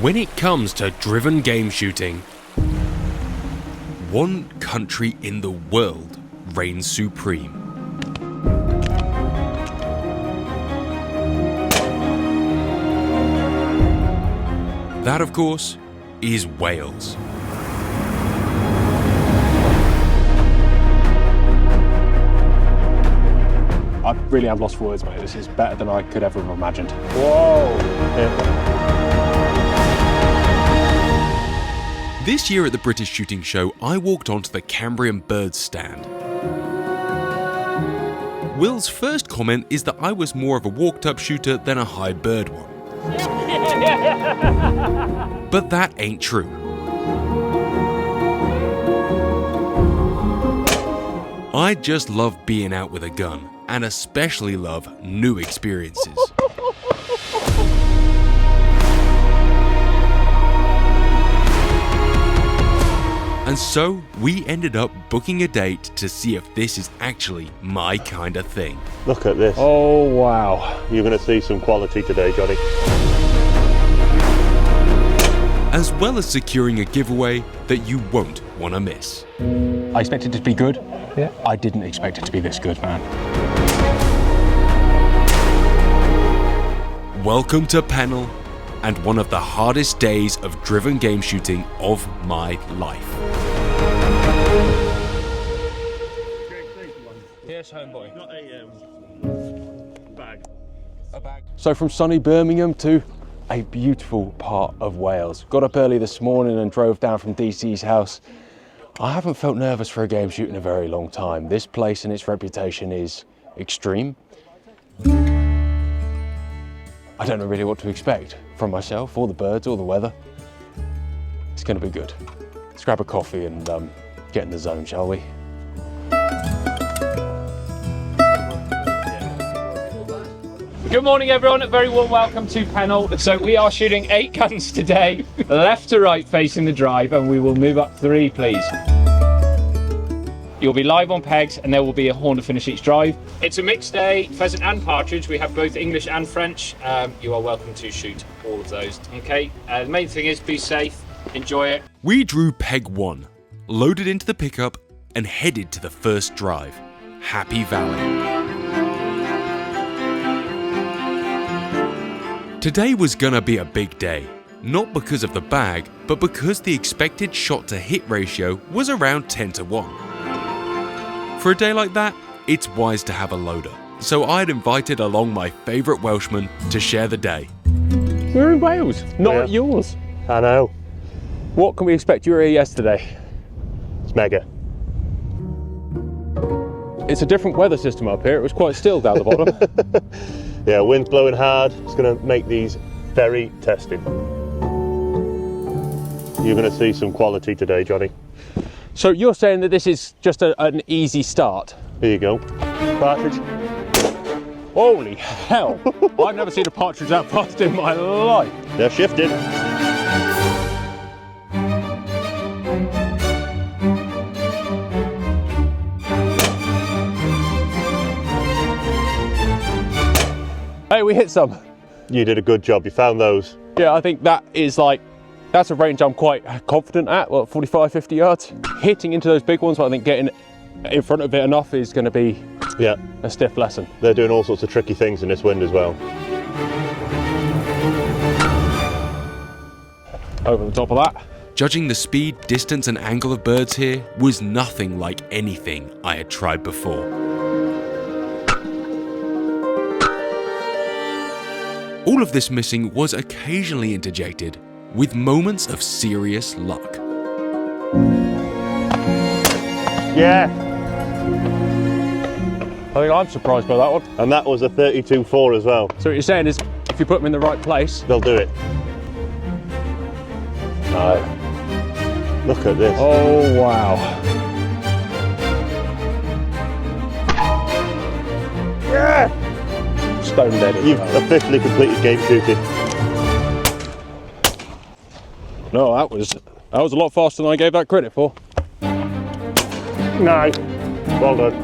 When it comes to driven game shooting, one country in the world reigns supreme. That, of course, is Wales. I really am lost for words, mate. This is better than I could ever have imagined. Whoa! This year at the British Shooting Show, I walked onto the Cambrian birds stand. Will's first comment is that I was more of a walked-up shooter than a high bird one. But that ain't true. I just love being out with a gun, and especially love new experiences. And so, we ended up booking a date to see if this is actually my kind of thing. Look at this. Oh, wow. You're going to see some quality today, Johnny. As well as securing a giveaway that you won't want to miss. I expected it to be good. Yeah. I didn't expect it to be this good, man. Welcome to Pennal, and one of the hardest days of driven game shooting of my life. Yes, homeboy. Got a bag. A bag. So from sunny Birmingham to a beautiful part of Wales. Got up early this morning and drove down from DC's house. I haven't felt nervous for a game shoot in a very long time. This place and its reputation is extreme. I don't know really what to expect from myself, or the birds, or the weather. It's going to be good. Let's grab a coffee and get in the zone, shall we? Good morning everyone, a very warm welcome to Pennal. So we are shooting 8 guns today, left to right facing the drive, and we will move up 3 please. You'll be live on pegs and there will be a horn to finish each drive. It's a mixed day, pheasant and partridge. We have both English and French. You are welcome to shoot all of those. Okay, the main thing is be safe, enjoy it. We drew peg 1, loaded into the pickup, and headed to the first drive, Happy Valley. Today was gonna be a big day, not because of the bag, but because the expected shot to hit ratio was around 10 to 1. For a day like that, it's wise to have a loader, so I'd invited along my favourite Welshman to share the day. We're in Wales, not at yours. I know. What can we expect? You were here yesterday. It's mega. It's a different weather system up here. It was quite still down the bottom. Yeah, wind's blowing hard. It's going to make these very testing. You're going to see some quality today, Johnny. So you're saying that this is just an easy start? Here you go. Partridge. Holy hell! I've never seen a partridge that fast in my life. They're shifting. Hey, we hit some. You did a good job. You found those. Yeah, I think that is that's a range I'm quite confident at, 45, 50 yards. Hitting into those big ones, but I think getting in front of it enough is going to be a stiff lesson. They're doing all sorts of tricky things in this wind as well. Over the top of that. Judging the speed, distance and angle of birds here was nothing like anything I had tried before. All of this missing was occasionally interjected with moments of serious luck. Yeah. I think I'm surprised by that one. And that was a 32-4 as well. So what you're saying is, if you put them in the right place, they'll do it. No. Look at this. Oh wow. Yeah. Stone dead. You've officially completed game shooting. No, that was a lot faster than I gave that credit for. Nice. Well done.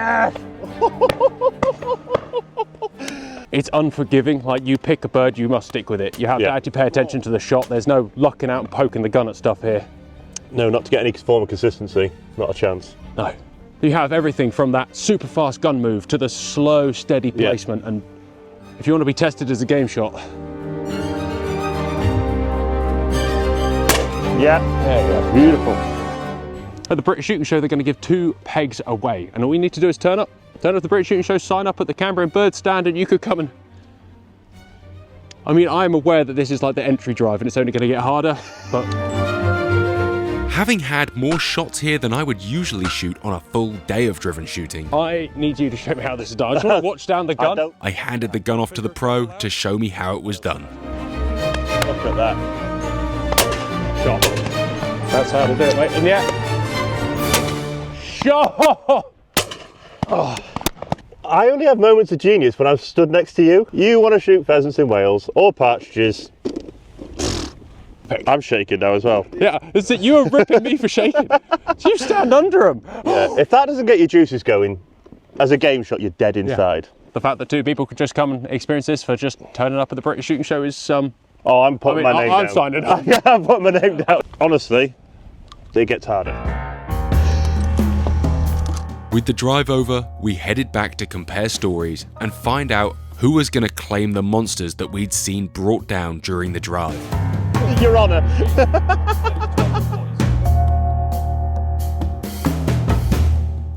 Yes! It's unforgiving. Like, you pick a bird, you must stick with it. You have to actually pay attention to the shot. There's no lucking out and poking the gun at stuff here. No, not to get any form of consistency. Not a chance. No. You have everything from that super fast gun move to the slow, steady placement. And if you want to be tested as a game shot. Yeah. There you go. Beautiful. At the British Shooting Show, they're going to give 2 pegs away. And all you need to do is turn up to the British Shooting Show, sign up at the Cambrian Bird stand, and you could come and... I mean, I'm aware that this is like the entry drive and it's only going to get harder, but... Having had more shots here than I would usually shoot on a full day of driven shooting, I need you to show me how this is done. I just want to watch down the gun. I handed the gun off to the pro to show me how it was done. Look at that. Shot. That's how to do it, mate. And yeah. Shot! Oh. I only have moments of genius when I've stood next to you. You want to shoot pheasants in Wales or partridges. I'm shaking now as well. Yeah, it's that you were ripping me for shaking. So you stand under them. Yeah. If that doesn't get your juices going, as a game shot, you're dead inside. Yeah. The fact that 2 people could just come and experience this for just turning up at the British Shooting Show is Oh, I'm putting my name down. I'm signing up. Yeah, I'm putting my name down. Honestly, it gets harder. With the drive over, we headed back to compare stories and find out who was going to claim the monsters that we'd seen brought down during the drive. Your Honour.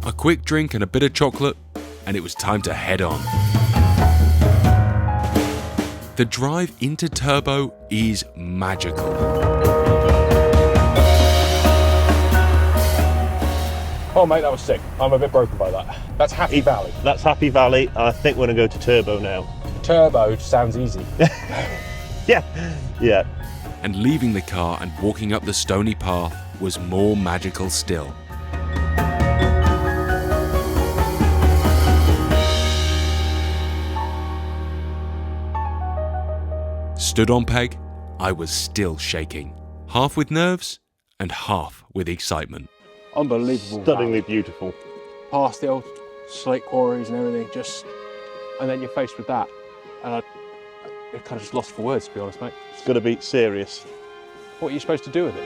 A quick drink and a bit of chocolate, and it was time to head on. The drive into Turbo is magical. Oh mate, that was sick. I'm a bit broken by that. That's Happy Valley. That's Happy Valley, and I think we're going to go to Turbo now. Turbo sounds easy. Yeah. And leaving the car and walking up the stony path was more magical still. Stood on peg, I was still shaking, half with nerves and half with excitement. Unbelievable. Stunningly beautiful. Past the old slate quarries and everything, and then you're faced with that. And I kind of just lost for words, to be honest, mate. It's going to be serious. What are you supposed to do with it?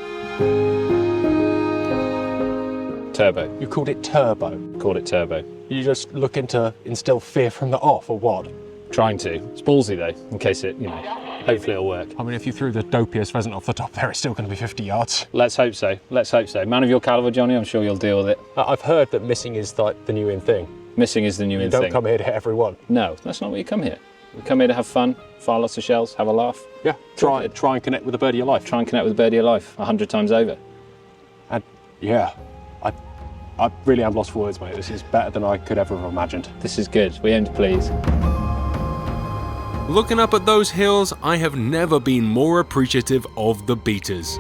Turbo. You called it Turbo. Called it Turbo. You just looking to instill fear from the off, or what? Trying to. It's ballsy though, in case it, hopefully it'll work. I mean, if you threw the dopiest pheasant off the top there, it's still going to be 50 yards. Let's hope so. Let's hope so. Man of your caliber, Johnny, I'm sure you'll deal with it. I've heard that missing is like the new in thing. Missing is the new in Don't thing. come here to hit everyone. No, that's not what you come here. We come here to have fun, fire lots of shells, have a laugh. Yeah, try and connect with the bird of your life. Try and connect with the bird of your life 100 times over. And yeah, I really am lost for words, mate. This is better than I could ever have imagined. This is good. We aim to please. Looking up at those hills, I have never been more appreciative of the beaters.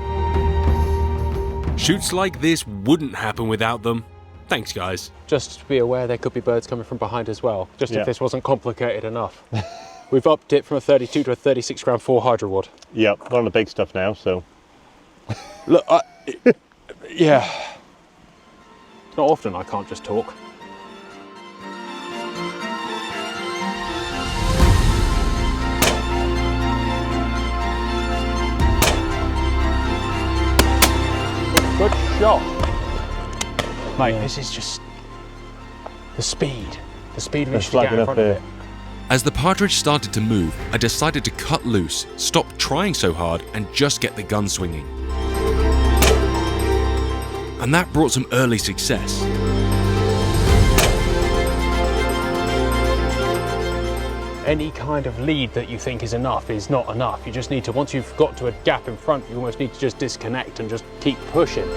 Shoots like this wouldn't happen without them. Thanks, guys. Just be aware there could be birds coming from behind as well, just Yeah. if this wasn't complicated enough. We've upped it from a 32 to a 36 gram 4 hydro wad. Yep, we're on the big stuff now, so. Look, yeah. It's not often I can't just talk. Good shot. Mate, this is just the speed of They're it to get flagging in up front of here. it. As the partridge started to move, I decided to cut loose, stop trying so hard, and just get the gun swinging. And that brought some early success. Any kind of lead that you think is enough is not enough. You just need to, once you've got to a gap in front, you almost need to just disconnect and just keep pushing.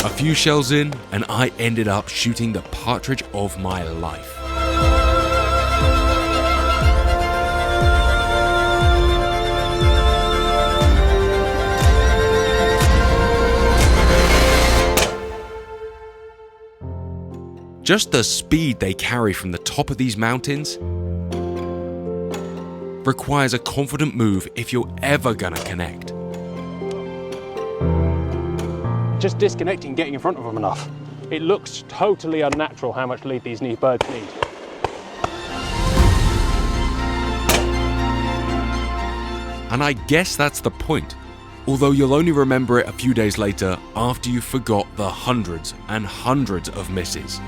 A few shells in, and I ended up shooting the partridge of my life. Just the speed they carry from the top of these mountains requires a confident move if you're ever gonna connect. Just disconnecting, getting in front of them enough. It looks totally unnatural how much lead these new birds need. And I guess that's the point. Although you'll only remember it a few days later after you've forgot the hundreds and hundreds of misses.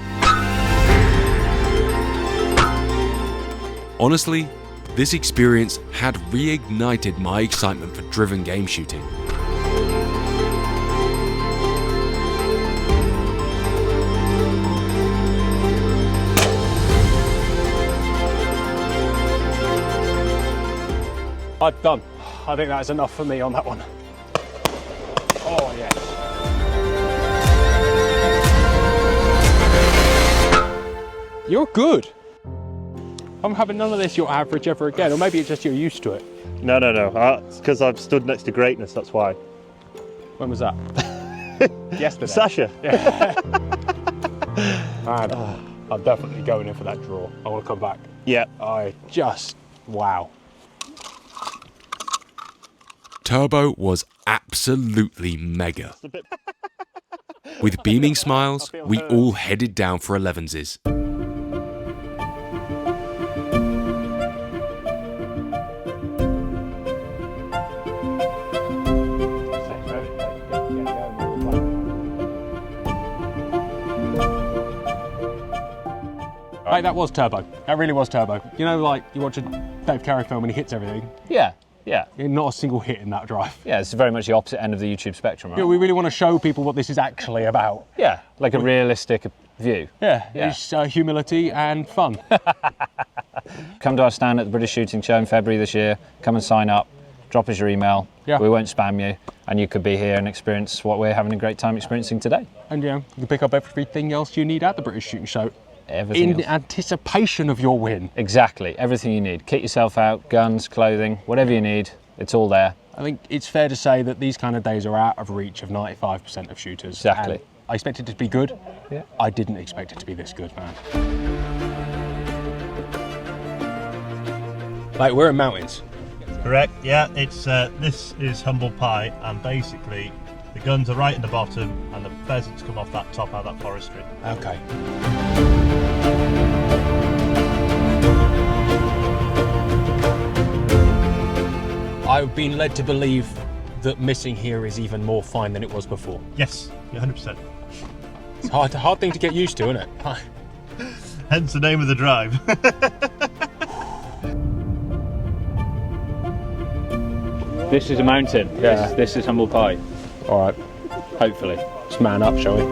Honestly, this experience had reignited my excitement for driven game shooting. I'm done. I think that's enough for me on that one. Oh yes. You're good. I'm having none of this your average ever again, or maybe it's just you're used to it. No. It's because I've stood next to greatness, that's why. When was that? Yesterday. Sasha. Yeah. Man, I'm definitely going in for that draw. I want to come back. Yeah. Wow. Turbo was absolutely mega. With beaming smiles, we all headed down for 11s. Hey, that was Turbo. That really was Turbo. You know, like you watch a Dave Carey film and he hits everything. Yeah. Not a single hit in that drive. Yeah, it's very much the opposite end of the YouTube spectrum, right? Yeah, we really want to show people what this is actually about. Yeah, like a realistic view. Yeah. It's humility and fun. Come to our stand at the British Shooting Show in February this year. Come and sign up. Drop us your email. Yeah. We won't spam you, and you could be here and experience what we're having a great time experiencing today. And you can pick up everything else you need at the British Shooting Show. Everything in else. anticipation of your win. Exactly, everything you need. Kit yourself out, guns, clothing, whatever you need, it's all there. I think it's fair to say that these kind of days are out of reach of 95% of shooters. Exactly. And I expected it to be good. Yeah. I didn't expect it to be this good, man. Like, we're in mountains. Correct, yeah, it's this is humble pie, and basically the guns are right in the bottom and the pheasants come off that top out of that forestry. Okay. I've been led to believe that missing here is even more fine than it was before. Yes, 100%. It's a hard thing to get used to, isn't it? Hence the name of the drive. This is a mountain. Yeah. This is humble pie. All right, Hopefully. let's man up, shall we?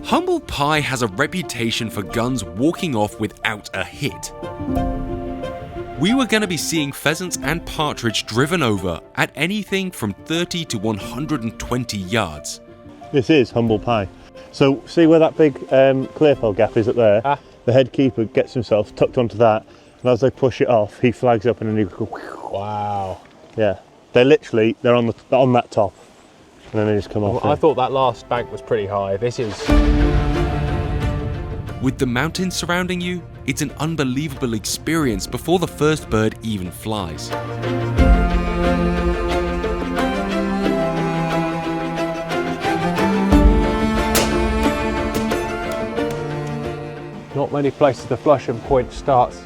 Humble Pie has a reputation for guns walking off without a hit. We were going to be seeing pheasants and partridge driven over at anything from 30 to 120 yards. This is humble pie. So see where that big clearfell gap is up there? Ah. The head keeper gets himself tucked onto that, and as they push it off, he flags up and then he goes, Wow. yeah. They're on that top, and then they just come off. I thought that last bank was pretty high. This is... With the mountains surrounding you, it's an unbelievable experience before the first bird even flies. Not many places the flushing point starts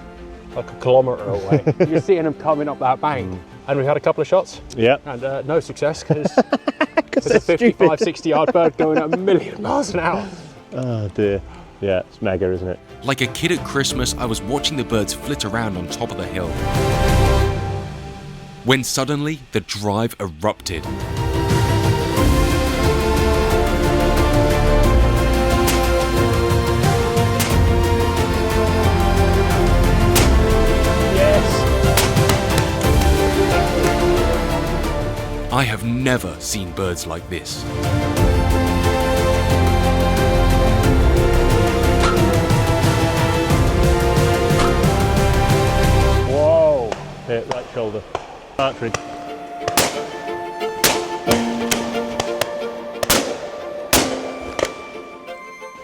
like a kilometre away. You're seeing them coming up that bank. And we had a couple of shots Yeah. and no success because there's a 55, 60 yard bird going at a million miles an hour. Oh dear. Yeah, it's mega, isn't it? Like a kid at Christmas, I was watching the birds flit around on top of the hill. When suddenly, the drive erupted. I have never seen birds like this. Whoa! Hit right shoulder. Partridge.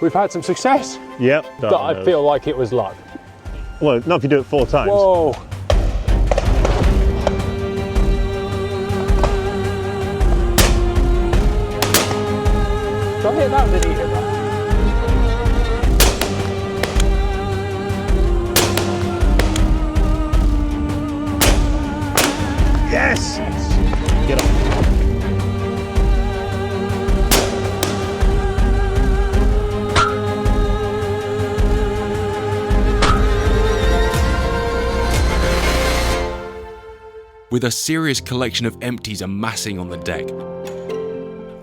We've had some success, Yep. but I feel like it was luck. Well, not if you do it 4 times. Whoa! I hit that? Did he hit that? Yes! Get on. With a serious collection of empties amassing on the deck,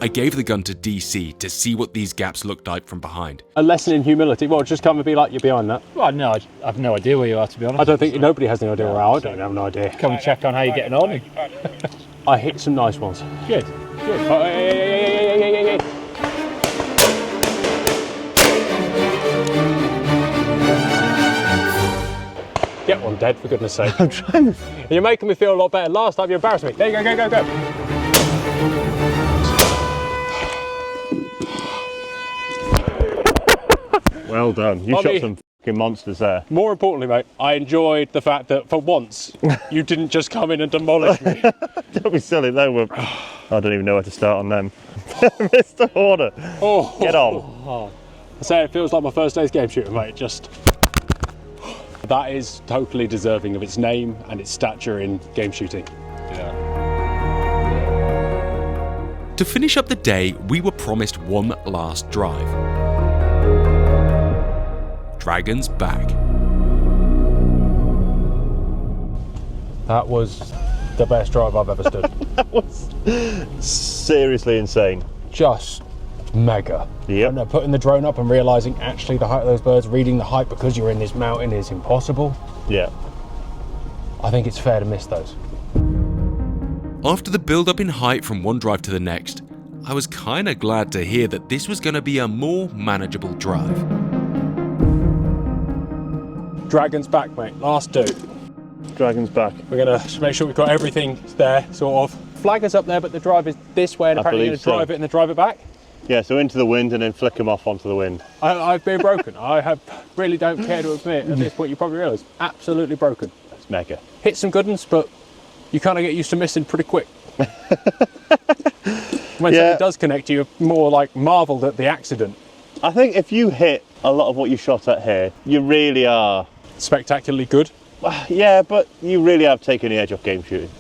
I gave the gun to DC to see what these gaps looked like from behind. A lesson in humility. Well, just come and be like you're behind that. Well, no, I have no idea where you are, to be honest. I don't think nobody has any idea where I am. I don't have an idea. Come and check on how you're getting on. I hit some nice ones. Good. Good. Oh, hey. Get one dead, for goodness sake. I'm trying to... You're making me feel a lot better. Last time you embarrassed me. There you go, go. Well done. You shot some fucking monsters there. More importantly, mate, I enjoyed the fact that for once, you didn't just come in and demolish me. Don't be silly, they were... I don't even know where to start on them. Mr. Horner, get on. I say it feels like my first day's game shooting, mate. Just... That is totally deserving of its name and its stature in game shooting. Yeah. To finish up the day, we were promised one last drive. Dragon's Back. That was the best drive I've ever stood. That was seriously insane. Just mega. Yep. And putting the drone up and realising actually the height of those birds, reading the height because you're in this mountain is impossible. Yeah. I think it's fair to miss those. After the build-up in height from one drive to the next, I was kinda glad to hear that this was gonna be a more manageable drive. Dragon's Back, mate. Last two. Dragon's Back. We're going to make sure we've got everything there, sort of. Flag is up there, but the drive is this way, and apparently you're going to drive it and then drive it back. Yeah, so into the wind and then flick them off onto the wind. I've been broken. I really don't care to admit at this point, you probably realise. Absolutely broken. It's mega. Hit some good ones, but you kind of get used to missing pretty quick. When something does connect, you're more like marvelled at the accident. I think if you hit a lot of what you shot at here, you really are... Spectacularly good. Yeah, but you really have taken the edge off game shooting.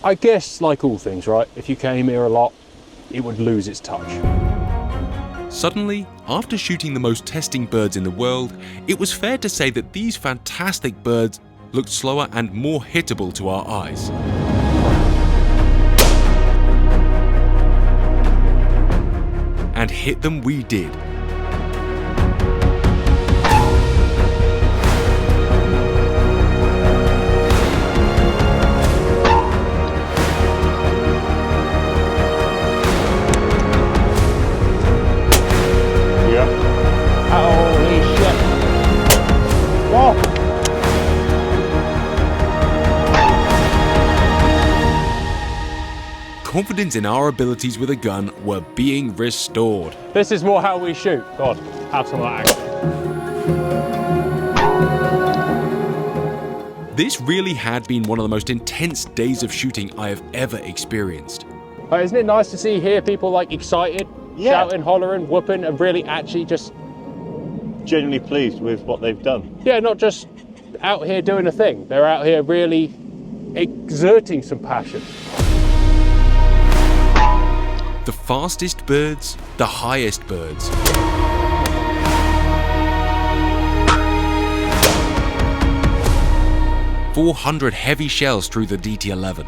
I guess, like all things, right? If you came here a lot, it would lose its touch. Suddenly, after shooting the most testing birds in the world, it was fair to say that these fantastic birds looked slower and more hittable to our eyes. And hit them we did. Holy shit. Whoa. Confidence in our abilities with a gun were being restored. This is more how we shoot. God, have some of that action. This really had been one of the most intense days of shooting I have ever experienced. Isn't it nice to see here people like excited, shouting, hollering, whooping, and really actually just... Genuinely pleased with what they've done. Yeah, not just out here doing a thing. They're out here really exerting some passion. The fastest birds, the highest birds. .400 heavy shells through the DT-11.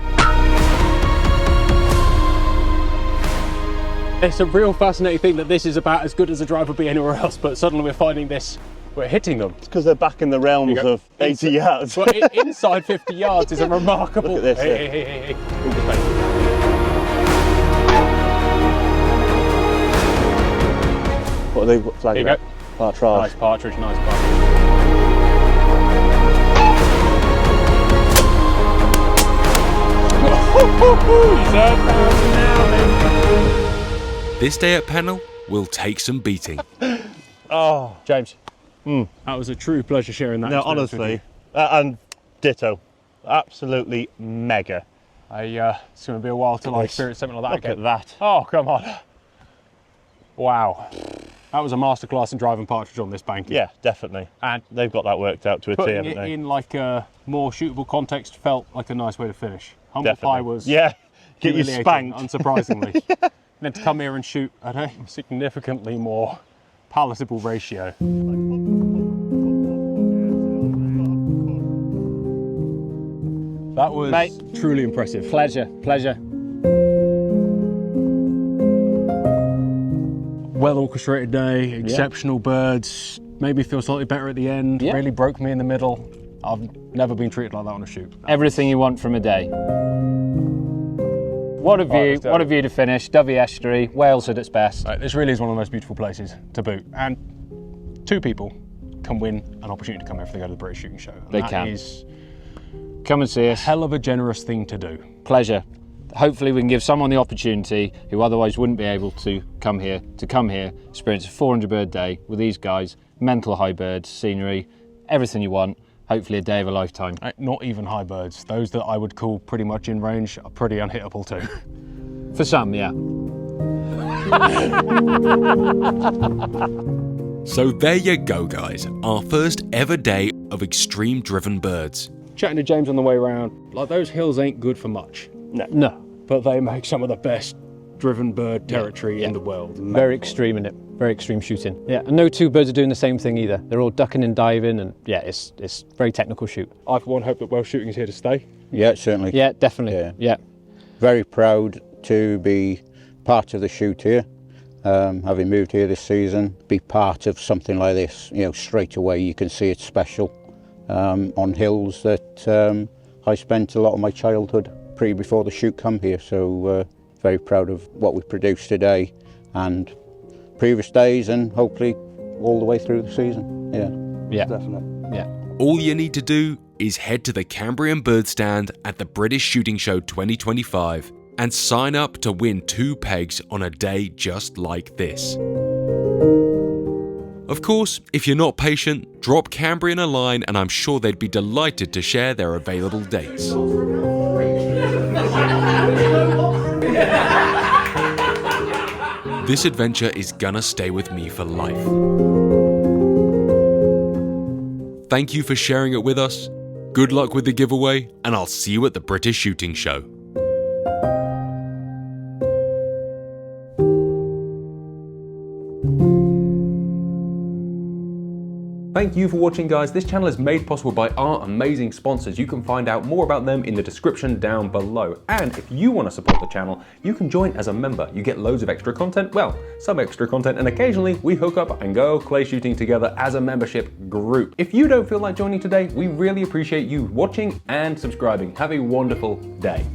It's a real fascinating thing that this is about as good as a drive would be anywhere else, but suddenly we're finding this, we're hitting them. It's because they're back in the realms of 80 yards. Well, inside 50 yards is a remarkable... Look at this. Hey. What are they flagging? There you go. Partridge. Nice partridge, nice partridge. This day at Pennal will take some beating. Oh, James, that was a true pleasure sharing that. No, experience honestly, and ditto, absolutely mega. with you. It's going to be a while till I experience something like that Look again. at that. Oh, come on. Wow. That was a masterclass in driving partridge on this bank. Yeah, definitely. And they've got that worked out to a T, Putting haven't it they? in like a more shootable context felt like a nice way to finish. Humble Definitely. pie was get you humiliating, spanked. unsurprisingly. Then to come here and shoot at a significantly more palatable ratio. That was Mate. truly impressive. Pleasure, pleasure. Well orchestrated day, exceptional birds, made me feel slightly better at the end, Yeah. really broke me in the middle. I've never been treated like that on a shoot. Everything you want from a day. What a view, let's go. what a view to finish. Dovey Estuary, Wales at its best. Right, this really is one of the most beautiful places to boot, and two people can win an opportunity to come here if they go to the British Shooting Show. And They that can. is Come and see a us. hell of a generous thing to do. Pleasure. Hopefully we can give someone the opportunity who otherwise wouldn't be able to come here, experience a 400 bird day with these guys, mental high birds, scenery, everything you want. Hopefully a day of a lifetime. Not even high birds. Those that I would call pretty much in range are pretty unhittable too. For some, yeah. So there you go, guys. Our first ever day of extreme driven birds. Chatting to James on the way around, like those hills ain't good for much, No. but they make some of the best driven bird territory in the world. Very extreme in it, very extreme shooting. Yeah, and no two birds are doing the same thing either. They're all ducking and diving, and yeah, it's very technical shoot. I for one hope that Welsh shooting is here to stay. Yeah, certainly. Yeah, definitely. Yeah. Yeah. Very proud to be part of the shoot here. Having moved here this season, be part of something like this, you know, straight away you can see it's special. On hills that I spent a lot of my childhood before the shoot come here, so very proud of what we produced today and previous days, and hopefully all the way through the season. Yeah. Definitely. Yeah. All you need to do is head to the Cambrian Bird Stand at the British Shooting Show 2025 and sign up to win 2 pegs on a day just like this. Of course, if you're not patient, drop Cambrian a line and I'm sure they'd be delighted to share their available dates. This adventure is gonna stay with me for life. Thank you for sharing it with us. Good luck with the giveaway, and I'll see you at the British Shooting Show. Thank you for watching, guys. This channel is made possible by our amazing sponsors. You can find out more about them in the description down below. And if you want to support the channel, you can join as a member. You get loads of extra content, well, some extra content, and occasionally we hook up and go clay shooting together as a membership group. If you don't feel like joining today, we really appreciate you watching and subscribing. Have a wonderful day.